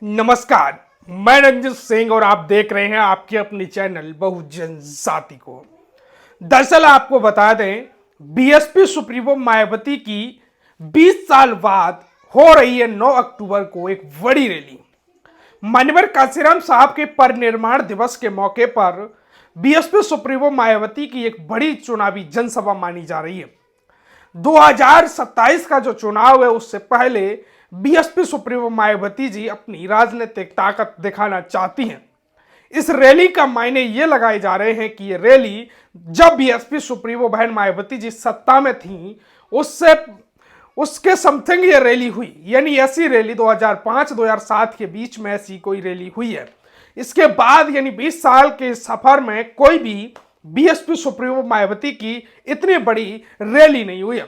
नमस्कार। मैं रंजित सिंह और आप देख रहे हैं आपके अपने चैनल बहुजन जाति को। दरअसल आपको बता दें, बीएसपी सुप्रीमो मायावती की 20 साल बाद हो रही है 9 अक्टूबर को एक बड़ी रैली। मान्यवर कांशीराम साहब के परिनिर्माण दिवस के मौके पर बीएसपी सुप्रीमो मायावती की एक बड़ी चुनावी जनसभा मानी जा रही है। 2027 का जो चुनाव है उससे पहले बीएसपी सुप्रीमो मायावती जी अपनी राजनीतिक ताकत दिखाना चाहती हैं। इस रैली का मायने ये लगाए जा रहे हैं कि ये रैली जब बीएसपी सुप्रीमो बहन मायावती जी सत्ता में थी उसके समथिंग ये रैली हुई, यानी ऐसी रैली 2005-2007 के बीच में ऐसी कोई रैली हुई है। इसके बाद यानी 20 साल के सफर में कोई भी बीएसपी सुप्रीमो मायावती की इतनी बड़ी रैली नहीं हुई है।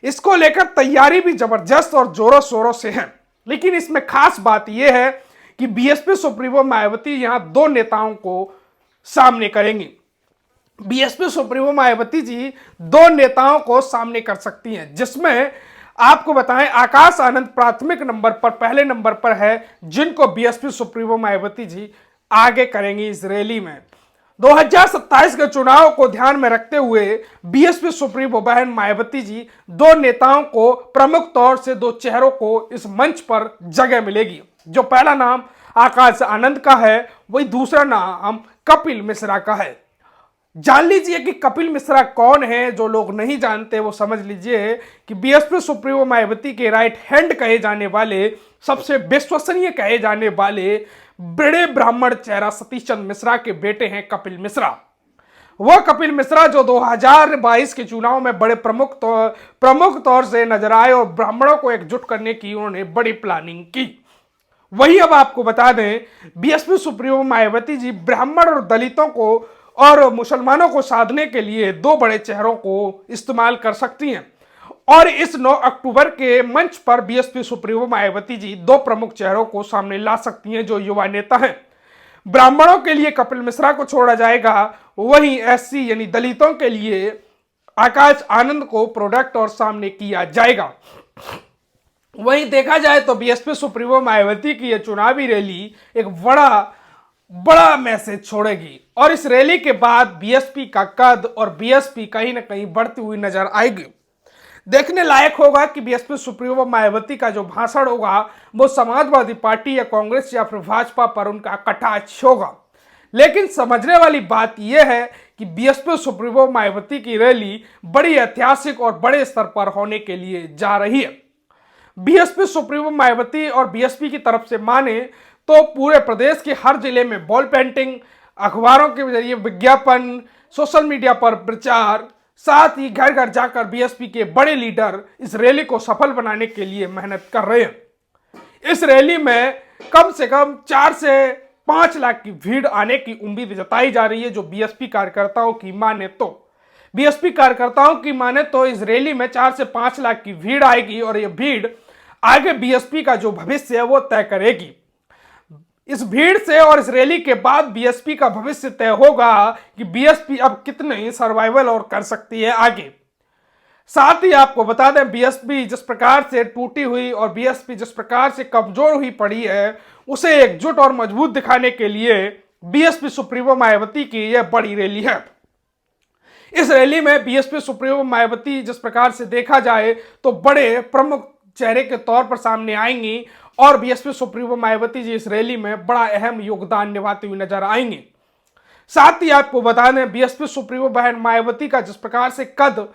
इसको लेकर तैयारी भी जबरदस्त और जोरों शोरों से है। लेकिन इसमें खास बात यह है कि बीएसपी सुप्रीमो मायावती यहां दो नेताओं को सामने करेंगी। बीएसपी सुप्रीमो मायावती जी दो नेताओं को सामने कर सकती हैं, जिसमें आपको बताएं आकाश आनंद प्राथमिक नंबर पर पहले नंबर पर है, जिनको बीएसपी सुप्रीमो मायावती जी आगे करेंगी इस रैली में। 2027 के चुनाव को ध्यान में रखते हुए बीएसपी सुप्रीमो बहन मायावती जी दो नेताओं को प्रमुख तौर से दो चेहरों को इस मंच पर जगह मिलेगी। जो पहला नाम आकाश आनंद का है, वही दूसरा नाम कपिल मिश्रा का है। जान लीजिए कि कपिल मिश्रा कौन है। जो लोग नहीं जानते वो समझ लीजिए कि बीएसपी सुप्रीमो मायावती के राइट हैंड कहे जाने वाले, सबसे विश्वसनीय कहे जाने वाले बड़े ब्राह्मण चेहरा सतीश चंद्र मिश्रा के बेटे हैं कपिल मिश्रा। वह कपिल मिश्रा जो 2022 के चुनाव में बड़े प्रमुख तौर से नजर आए और ब्राह्मणों को एकजुट करने की उन्होंने बड़ी प्लानिंग की। वही अब आपको बता दें, बीएसपी सुप्रीमो मायावती जी ब्राह्मण और दलितों को और मुसलमानों को साधने के लिए दो बड़े चेहरों को इस्तेमाल कर सकती हैं। और इस 9 अक्टूबर के मंच पर बीएसपी सुप्रीमो मायावती जी दो प्रमुख चेहरों को सामने ला सकती हैं जो युवा नेता हैं। ब्राह्मणों के लिए कपिल मिश्रा को छोड़ा जाएगा, वहीं एससी यानी दलितों के लिए आकाश आनंद को प्रोडक्ट और सामने किया जाएगा। वहीं देखा जाए तो बीएसपी सुप्रीमो मायावती की यह चुनावी रैली एक बड़ा मैसेज छोड़ेगी और इस रैली के बाद बीएसपी का कद और बीएसपी कहीं ना कहीं बढ़ती हुई नजर आएगी। देखने लायक होगा कि बीएसपी सुप्रीमो मायावती का जो भाषण होगा वो समाजवादी पार्टी या कांग्रेस या फिर भाजपा पर उनका कटाक्ष होगा। लेकिन समझने वाली बात यह है कि बीएसपी सुप्रीमो मायावती की रैली बड़ी ऐतिहासिक और बड़े स्तर पर होने के लिए जा रही है। बीएसपी सुप्रीमो मायावती और बीएसपी की तरफ से माने तो पूरे प्रदेश के हर जिले में बॉल पेंटिंग, अखबारों के जरिए विज्ञापन, सोशल मीडिया पर प्रचार, साथ ही घर घर जाकर बीएसपी के बड़े लीडर इस रैली को सफल बनाने के लिए मेहनत कर रहे हैं। इस रैली में कम से कम 4 से 5 लाख की भीड़ आने की उम्मीद जताई जा रही है। जो बीएसपी कार्यकर्ताओं की माने तो इस रैली में 4 से 5 लाख की भीड़ आएगी और यह भीड़ आगे बीएसपी का जो भविष्य है वो तय करेगी। इस भीड़ से और इस रैली के बाद बीएसपी का भविष्य तय होगा कि बीएसपी अब कितने सर्वाइवल और कर सकती है आगे। साथ ही आपको बता दें, बीएसपी जिस प्रकार से टूटी हुई और बीएसपी जिस प्रकार से कमजोर हुई पड़ी है, उसे एकजुट और मजबूत दिखाने के लिए बीएसपी सुप्रीमो मायावती की यह बड़ी रैली है। इस रैली में बीएसपी सुप्रीमो मायावती जिस प्रकार से देखा जाए तो बड़े प्रमुख चेहरे के तौर पर सामने आएंगी और बीएसपी सुप्रीमो मायावती जी इस रैली में बड़ा अहम योगदान निभाते हुए नजर आएंगे। साथ ही आपको बता दें, बीएसपी सुप्रीमो बहन मायावती का जिस प्रकार से कद,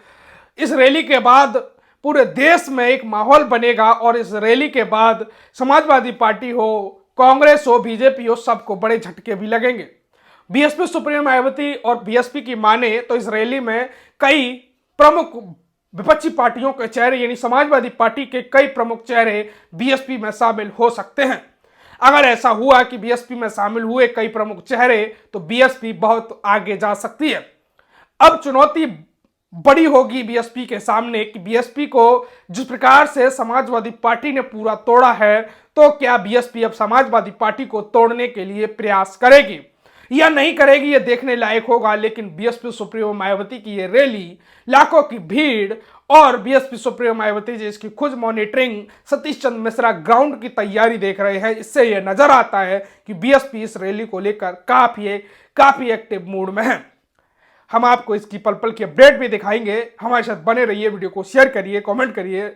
इस रैली के बाद पूरे देश में एक माहौल बनेगा और इस रैली के बाद समाजवादी पार्टी हो, कांग्रेस हो, बीजेपी हो, सबको बड़े झटके भी लगेंगे। बीएसपी सुप्रीमो मायावती और बीएसपी की माने तो इस रैली में कई प्रमुख विपक्षी पार्टियों के चेहरे यानी समाजवादी पार्टी के कई प्रमुख चेहरे बीएसपी में शामिल हो सकते हैं। अगर ऐसा हुआ कि बीएसपी में शामिल हुए कई प्रमुख चेहरे तो बीएसपी बहुत आगे जा सकती है। अब चुनौती बड़ी होगी बीएसपी के सामने कि बीएसपी को जिस प्रकार से समाजवादी पार्टी ने पूरा तोड़ा है, तो क्या बीएसपी अब समाजवादी पार्टी को तोड़ने के लिए प्रयास करेगी। या नहीं करेगी ये देखने लायक होगा। लेकिन बीएसपी सुप्रीमो मायावती की ये रैली, लाखों की भीड़ और बीएसपी सुप्रीमो मायावती जी इसकी खुद मॉनिटरिंग, सतीश चंद्र मिश्रा ग्राउंड की तैयारी देख रहे हैं, इससे यह नजर आता है कि बीएसपी इस रैली को लेकर काफी एक्टिव मूड में है। हम आपको इसकी पल पल की अपडेट भी दिखाएंगे। हमारे साथ बने रहिए, वीडियो को शेयर करिए, कमेंट करिए।